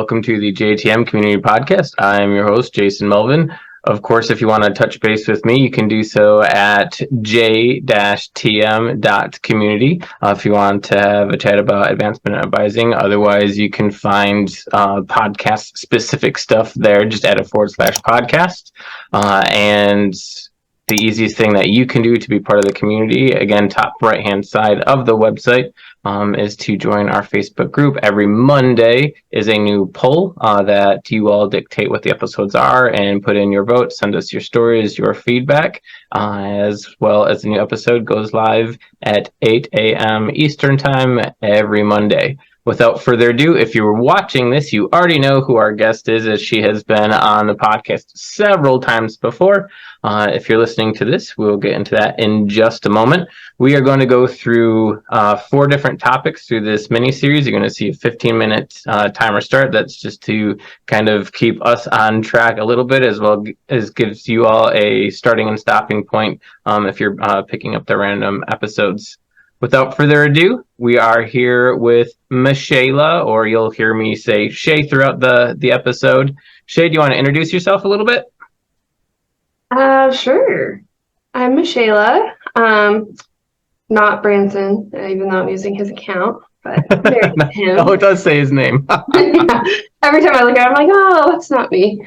welcome to the JTM Community Podcast. I am your host, Jason Melvin. Of course, if you want to touch base with me, you can do so at j-tm.community if you want to have a chat about advancement advising. Otherwise, you can find podcast-specific stuff there. Just add a /podcast. And the easiest thing that you can do to be part of the community, again, top right-hand side of the website, is to join our Facebook group. Every Monday is a new poll that you all dictate what the episodes are and put in your vote. Send us your stories, your feedback, as well as the new episode goes live at 8 a.m. Eastern Time every Monday. Without further ado, if you were watching this, you already know who our guest is, as she has been on the podcast several times before. If you're listening to this, we'll get into that in just a moment. We are going to go through 4 different topics through this mini-series. You're going to see a 15-minute timer start. That's just to kind of keep us on track a little bit, as well as gives you all a starting and stopping point if you're picking up the random episodes. Without further ado, we are here with Meshayla, or you'll hear me say Shay throughout the episode. Shay, do you want to introduce yourself a little bit? Sure. I'm Meshayla, not Branson, even though I'm using his account, but married to him. Oh, it does say his name. Yeah. Every time I look at it, I'm like, oh, that's not me.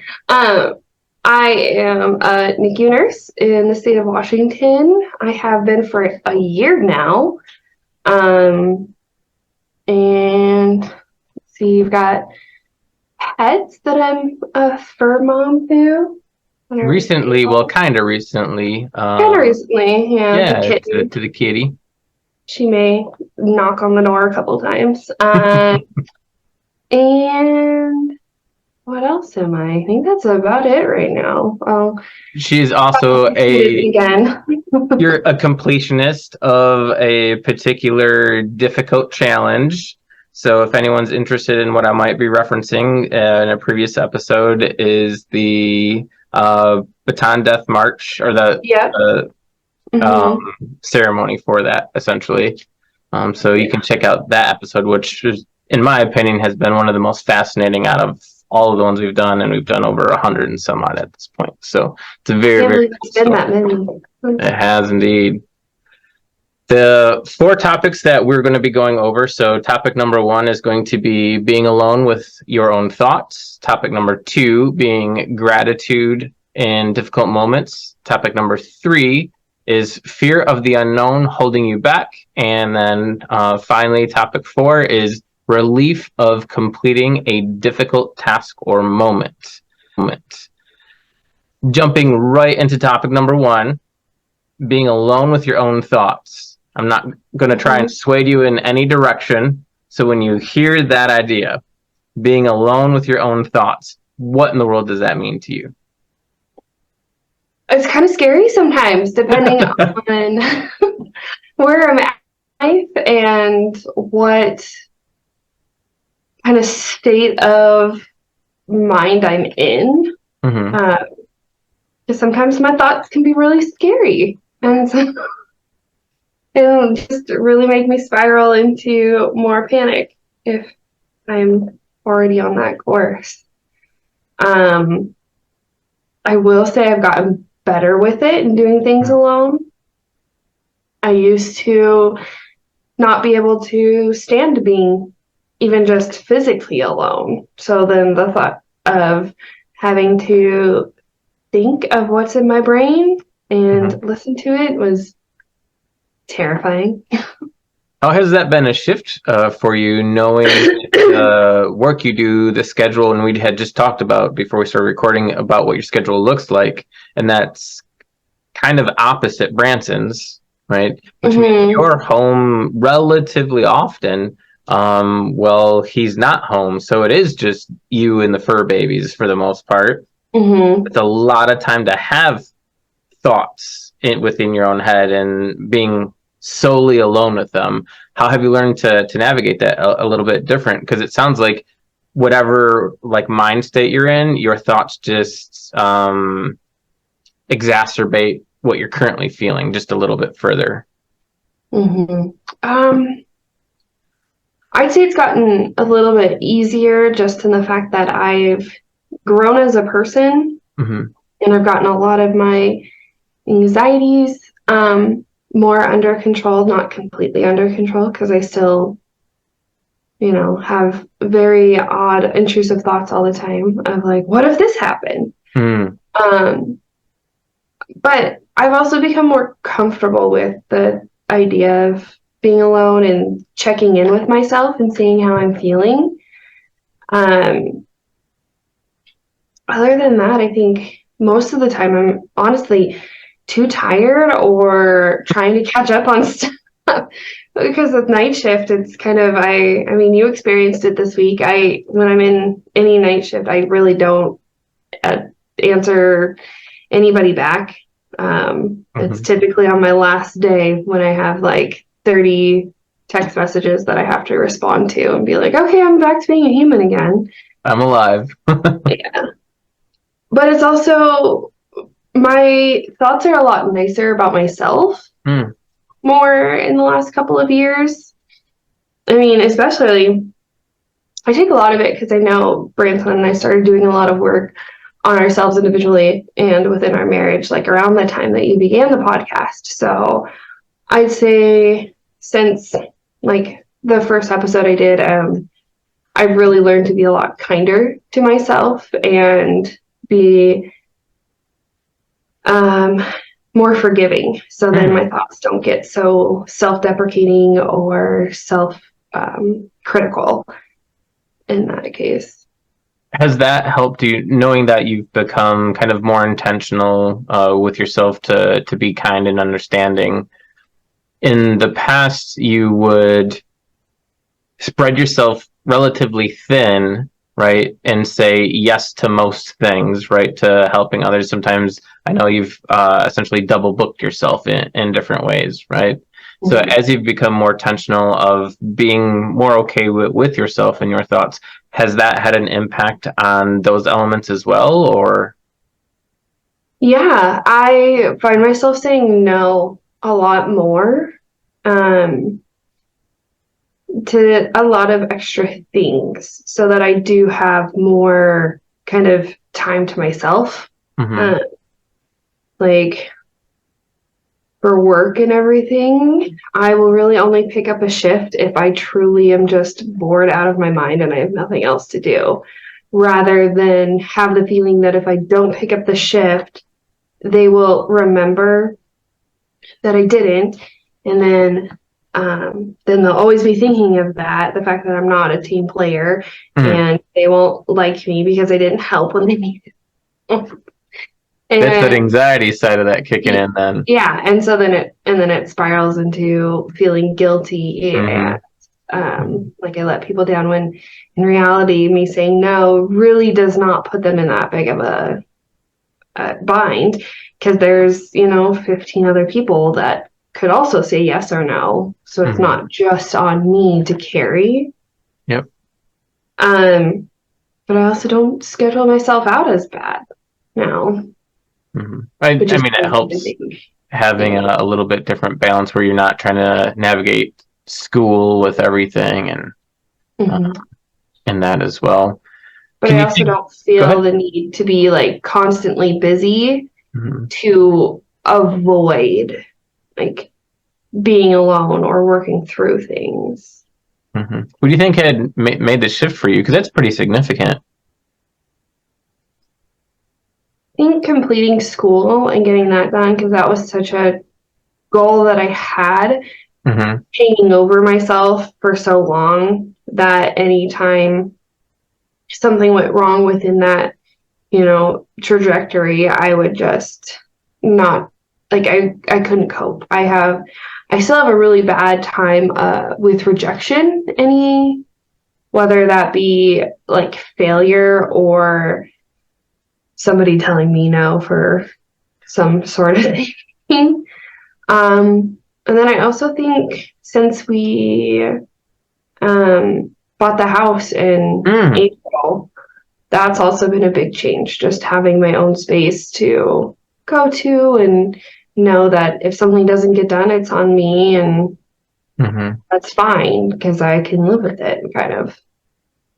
I am a NICU nurse in the state of Washington. I have been for a year now. And let's see, you've got pets that I'm a fur mom to. Recently, well, kind of recently. Yeah. Yeah, to the kitty. She may knock on the door a couple times. And what else am I? I think that's about it right now. She's also you're a completionist of a particular difficult challenge. So if anyone's interested in what I might be referencing in a previous episode, is the Baton Death March, or the ceremony for that, essentially. So you can check out that episode, which is, in my opinion, has been one of the most fascinating out of all of the ones we've done, and we've done over 100 and some odd at this point. So it's a very been that many. It has indeed. The 4 topics that we're going to be going over. So topic number 1 is going to be being alone with your own thoughts. Topic number 2 being gratitude in difficult moments. Topic number 3 is fear of the unknown holding you back. And then finally, topic 4 is relief of completing a difficult task or moment. Jumping right into topic number 1, being alone with your own thoughts. I'm not going to try and sway you in any direction. So when you hear that idea, being alone with your own thoughts, what in the world does that mean to you? It's kind of scary sometimes, depending on where I'm at in life and what kind of state of mind I'm in. Because sometimes my thoughts can be really scary, and so it'll just really make me spiral into more panic if I'm already on that course. I will say I've gotten better with it and doing things alone. I used to not be able to stand being even just physically alone. So then the thought of having to think of what's in my brain and listen to it was terrifying. How has that been a shift for you, knowing the work you do, the schedule, and we had just talked about before we started recording about what your schedule looks like, and that's kind of opposite Branson's, right? Which means you're home relatively often. Well, he's not home, so it is just you and the fur babies for the most part. It's a lot of time to have thoughts within your own head and being solely alone with them. How have you learned to navigate that a little bit different? Because it sounds like whatever like mind state you're in, your thoughts just exacerbate what you're currently feeling just a little bit further. I'd say it's gotten a little bit easier just in the fact that I've grown as a person Mm-hmm. and I've gotten a lot of my anxieties more under control, not completely under control, because I still, have very odd, intrusive thoughts all the time of like, what if this happened? Mm. Um, but I've also become more comfortable with the idea of being alone and checking in with myself and seeing how I'm feeling. Um, Other than that, I think most of the time I'm honestly too tired or trying to catch up on stuff. Because with night shift, it's kind of I mean, you experienced it this week. When I'm in any night shift, I really don't uh, answer anybody back. It's Mm-hmm. typically on my last day when I have like 30 text messages that I have to respond to and be like, okay, I'm back to being a human again. I'm alive. Yeah. But it's also my thoughts are a lot nicer about myself Mm. more in the last couple of years. I mean, especially I take a lot of it because I know Branson and I started doing a lot of work on ourselves individually and within our marriage, like around the time that you began the podcast. So I'd say since like the first episode I did, I've really learned to be a lot kinder to myself and be um, more forgiving. So then Mm. my thoughts don't get so self-deprecating or self-critical in that case. Has that helped you, knowing that you've become kind of more intentional with yourself to be kind and understanding? In the past, you would spread yourself relatively thin, right? And say yes to most things, right? To helping others. Sometimes I know you've essentially double booked yourself in different ways, right? So Mm-hmm. as you've become more intentional of being more okay with yourself and your thoughts, has that had an impact on those elements as well, or? Yeah, I find myself saying no a lot more um, to a lot of extra things so that I do have more kind of time to myself. Mm-hmm. Uh, like for work and everything, I will really only pick up a shift if I truly am just bored out of my mind and I have nothing else to do, rather than have the feeling that if I don't pick up the shift, they will remember that I didn't, and then they'll always be thinking of that, the fact that I'm not a team player, Mm-hmm. and they won't like me because I didn't help when they needed. That's that And anxiety side of that kicking in then. yeah, and so then it spirals into feeling guilty Mm-hmm. and like I let people down when in reality me saying no really does not put them in that big of a bind because there's 15 other people that could also say yes or no, so it's Mm-hmm. not just on me to carry. Yep. um but I also don't schedule myself out as bad now, Mm-hmm. I which is mean, it crazy to helps think. having Yeah. a little bit different balance where you're not trying to navigate school with everything uh, Mhm. and that as well. But Can I you also think? don't Go feel ahead. the need to be like constantly busy Mm-hmm. to avoid like being alone or working through things. Mm-hmm. What do you think had made the shift for you? Because that's pretty significant. I think completing school and getting that done, because that was such a goal that I had Mm-hmm. hanging over myself for so long that anytime something went wrong within that, trajectory, I would just not like I couldn't cope. I still have a really bad time with rejection, any whether that be like failure or somebody telling me no for some sort of thing. And then I also think since we bought the house in Mm. April, that's also been a big change. Just having my own space to go to and know that if something doesn't get done, it's on me and that's fine because I can live with it, kind of.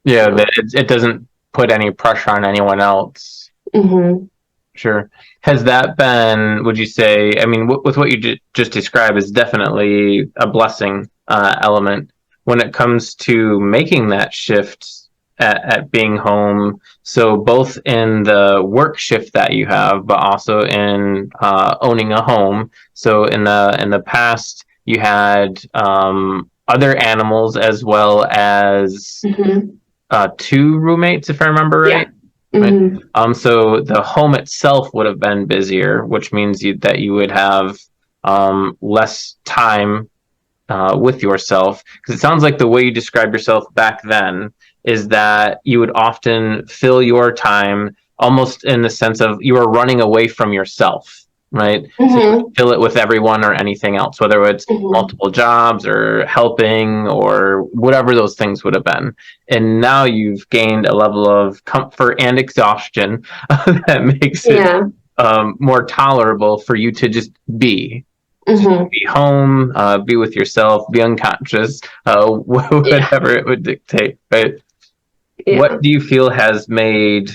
Yeah, it doesn't put any pressure on anyone else. Mm-hmm. Sure. Has that been, would you say, I mean, with what you just described, is definitely a blessing element when it comes to making that shift at being home. So both in the work shift that you have, but also in owning a home. So in the past, you had other animals as well as Mm-hmm. two roommates, if I remember Yeah. right. Right. Mm-hmm. So the home itself would have been busier, which means that you would have less time with yourself. Because it sounds like the way you described yourself back then is that you would often fill your time almost in the sense of you are running away from yourself, right? So you Mm-hmm. would fill it with everyone or anything else, whether it's Mm-hmm. multiple jobs or helping or whatever those things would have been. And now you've gained a level of comfort and exhaustion that makes it Yeah. more tolerable for you to just be Mm-hmm. be home, be with yourself, be unconscious, Yeah. whatever it would dictate. Right? Yeah. What do you feel has made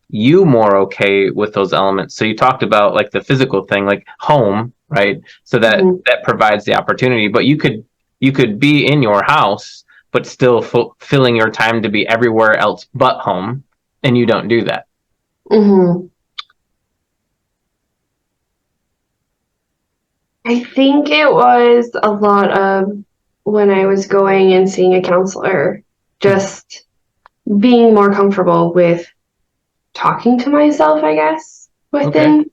you more okay with those elements? So you talked about like the physical thing, like home, right? So Mm-hmm. that provides the opportunity, but you could be in your house, but still filling your time to be everywhere else but home, and you don't do that. Mm-hmm. I think it was a lot of when I was going and seeing a counselor, just being more comfortable with talking to myself, I guess, Okay. within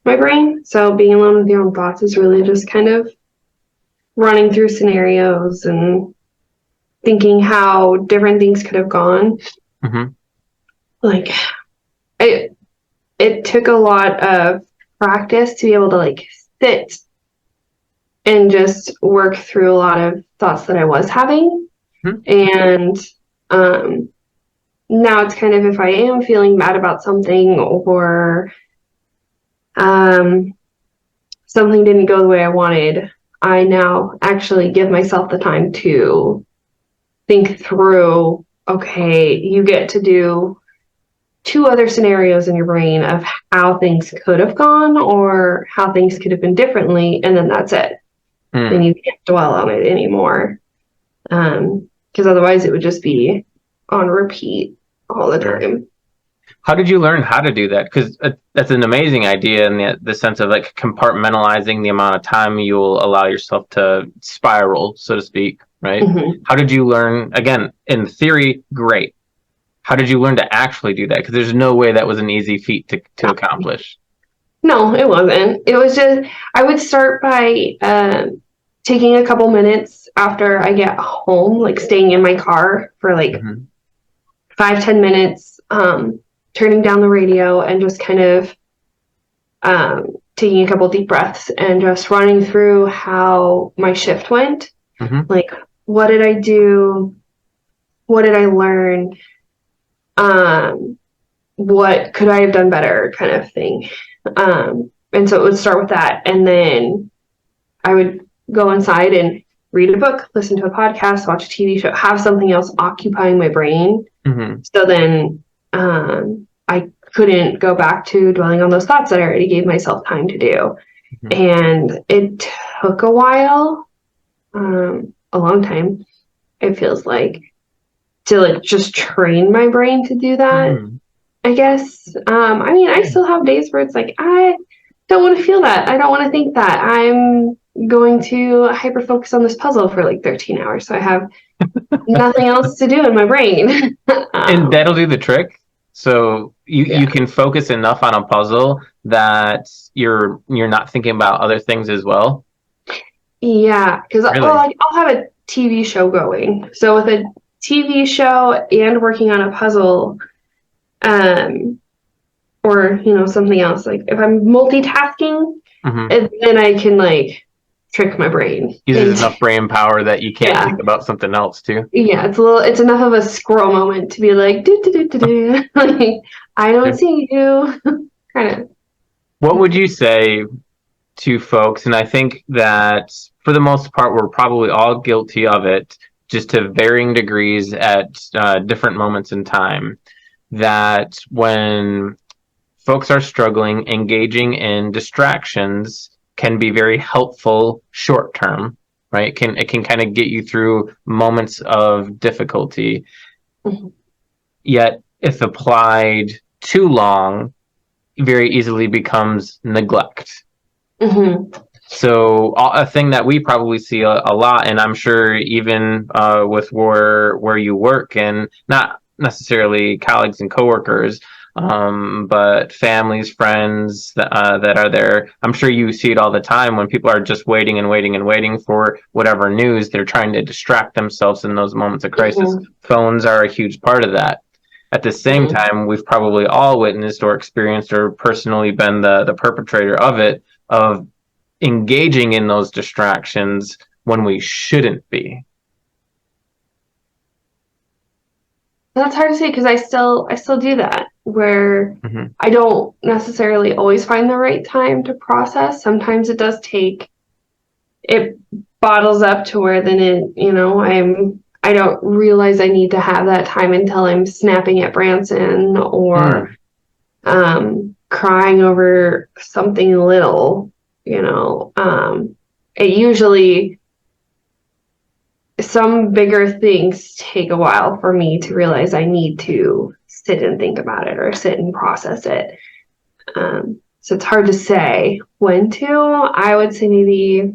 my brain. So being alone with your own thoughts is really just kind of running through scenarios and thinking how different things could have gone. Mm-hmm. Like it it took a lot of practice to be able to like sit and just work through a lot of thoughts that I was having. Mm-hmm. And um, now it's kind of if I am feeling mad about something or um, something didn't go the way I wanted, I now actually give myself the time to think through, okay, you get to do two other scenarios in your brain of how things could have gone or how things could have been differently, and then that's it. Then Mm. you can't dwell on it anymore. Because otherwise it would just be on repeat all the Sure. time. How did you learn how to do that? Because that's an amazing idea in the sense of like compartmentalizing the amount of time you'll allow yourself to spiral, so to speak, right? Mm-hmm. How did you learn? Again, in theory, great. How did you learn to actually do that? Because there's no way that was an easy feat to accomplish. No, it wasn't. It was just, I would start by taking a couple minutes after I get home, like staying in my car for like Mm-hmm. 5, 10 minutes, turning down the radio and just kind of taking a couple deep breaths and just running through how my shift went. Mm-hmm. Like, what did I do? What did I learn? Um, what could I have done better, kind of thing. And so it would start with that. And then I would go inside and read a book, listen to a podcast, watch a TV show, have something else occupying my brain. Mm-hmm. So then I couldn't go back to dwelling on those thoughts that I already gave myself time to do. Mm-hmm. And it took a while, a long time, it feels like, to like just train my brain to do that, Mm-hmm. I guess. I mean, I still have days where it's like, I don't want to feel that. I don't want to think that. I'm going to hyper focus on this puzzle for like 13 hours. So I have nothing else to do in my brain. And that'll do the trick. So you Yeah. can focus enough on a puzzle that you're not thinking about other things as well. Yeah. Because, well, Really? like, I'll have a TV show going. So with a TV show and working on a puzzle, um, or, something else, like if I'm multitasking, Mm-hmm. then I can like trick my brain Uses into, enough brain power that you can't yeah. think about something else too. Yeah, it's enough of a squirrel moment to be like, do, do, do, do, do. Like, I don't see you. Kind of. What would you say to folks, and I think that for the most part, we're probably all guilty of it, just to varying degrees at different moments in time. That when folks are struggling, engaging in distractions can be very helpful short term, right? It can kind of get you through moments of difficulty. Mm-hmm. Yet, if applied too long, very easily becomes neglect. Mm-hmm. So a thing that we probably see a lot, and I'm sure even with where you work, and not necessarily colleagues and coworkers, but families, friends that are there. I'm sure you see it all the time when people are just waiting and waiting and waiting for whatever news. They're trying to distract themselves in those moments of crisis. Mm-hmm. Phones are a huge part of that. At the same Mm-hmm. time, we've probably all witnessed or experienced or personally been the perpetrator of it, of engaging in those distractions when we shouldn't be. That's hard to say because I still do that where Mm-hmm. I don't necessarily always find the right time to process. Sometimes it does take it bottles up to where then I don't realize I need to have that time until I'm snapping at Branson or Mm. crying over something little, it usually some bigger things take a while for me to realize I need to sit and think about it or sit and process it. So it's hard to say when to. I would say maybe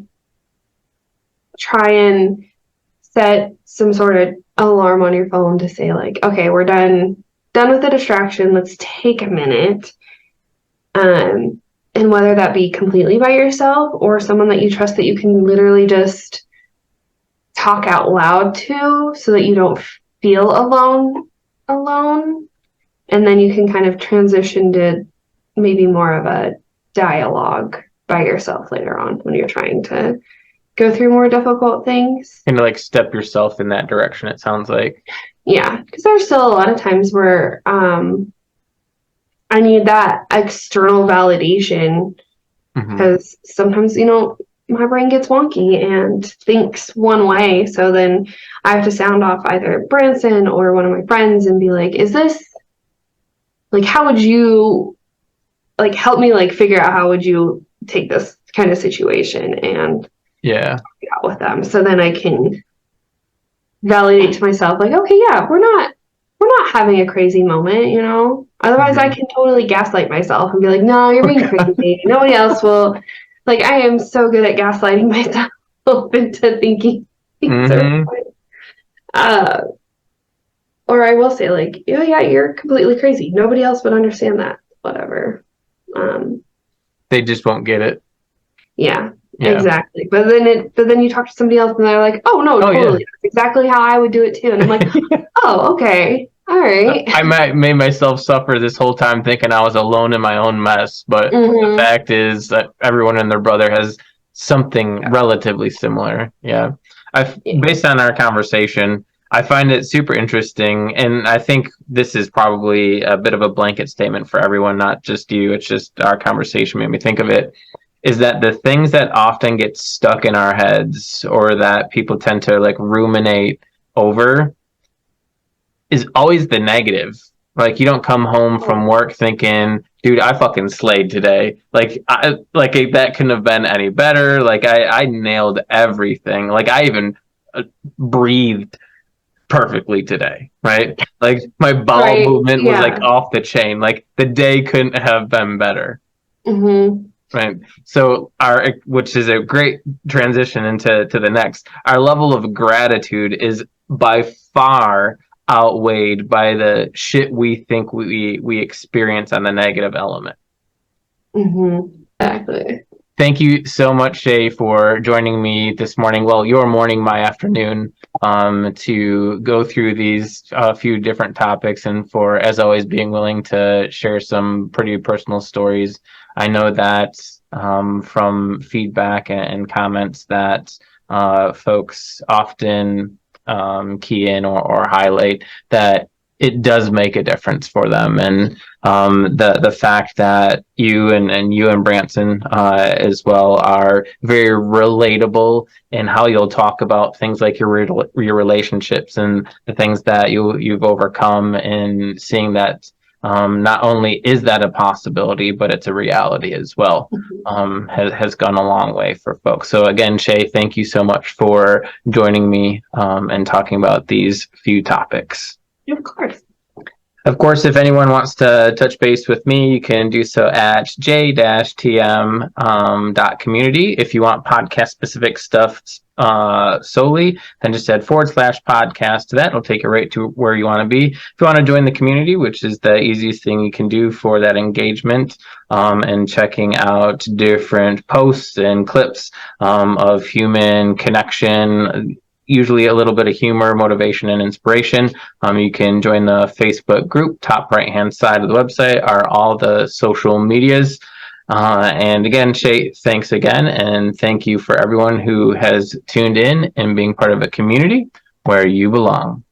try and set some sort of alarm on your phone to say like, okay, we're done with the distraction. Let's take a minute. And whether that be completely by yourself or someone that you trust that you can literally just talk out loud to so that you don't feel alone. And then you can kind of transition to maybe more of a dialogue by yourself later on when you're trying to go through more difficult things. And like step yourself in that direction, it sounds like. Yeah, because there's still a lot of times where I need that external validation Mm-hmm. because sometimes, my brain gets wonky and thinks one way. So then I have to sound off either Branson or one of my friends and be like, is this like, how would you like help me like figure out how would you take this kind of situation and Yeah. talk out with them. So then I can validate to myself, like, okay, yeah, we're not having a crazy moment, Otherwise, I Mm-hmm. can totally gaslight myself and be like, no, you're being crazy. Nobody else will. Like, I am so good at gaslighting myself into thinking things are Mm-hmm. fine. Uh, or I will say, like, oh, yeah, you're completely crazy. Nobody else would understand that. Whatever. Um, They just won't get it. yeah, Yeah. exactly. But then you talk to somebody else and they're like, oh, no, Oh yeah. totally. That's exactly how I would do it too. And I'm like, oh, okay. All right. I might made myself suffer this whole time thinking I was alone in my own mess, but the Mm-hmm. fact is that everyone and their brother has something relatively similar. Yeah. Yeah. Based on our conversation, I find it super interesting, and I think this is probably a bit of a blanket statement for everyone, not just you. It's just our conversation made me think of it. Is that the things that often get stuck in our heads, or that people tend to like ruminate over, is always the negative. Like you don't come home from work thinking, "Dude, I fucking slayed today." Like that couldn't have been any better. Like I nailed everything. Like I even breathed perfectly today, right? Like my bowel Right. movement was like Yeah. off the chain. Like the day couldn't have been better. Mm-hmm. Right. So which is a great transition to the next. Our level of gratitude is by far outweighed by the shit we think we experience on the negative element. Mm-hmm. Exactly. Thank you so much, Shay, for joining me this morning. Well, your morning, my afternoon, to go through these few different topics, and for, as always, being willing to share some pretty personal stories. I know that from feedback and comments that folks often key in or highlight that it does make a difference for them. And the fact that you and Branson as well are very relatable in how you'll talk about things like your relationships and the things that you've overcome, and seeing that not only is that a possibility, but it's a reality as well, has gone a long way for folks. So again, Shay, thank you so much for joining me and talking about these few topics. Of course. Of course, if anyone wants to touch base with me, you can do so at j-tm.community. If you want podcast specific stuff solely, then just add /podcast to that. It'll take you right to where you want to be. If you want to join the community, which is the easiest thing you can do for that engagement, and checking out different posts and clips of human connection, usually a little bit of humor, motivation, and inspiration. You can join the Facebook group. Top right-hand side of the website are all the social medias. And again, Shay, thanks again. And thank you for everyone who has tuned in and being part of a community where you belong.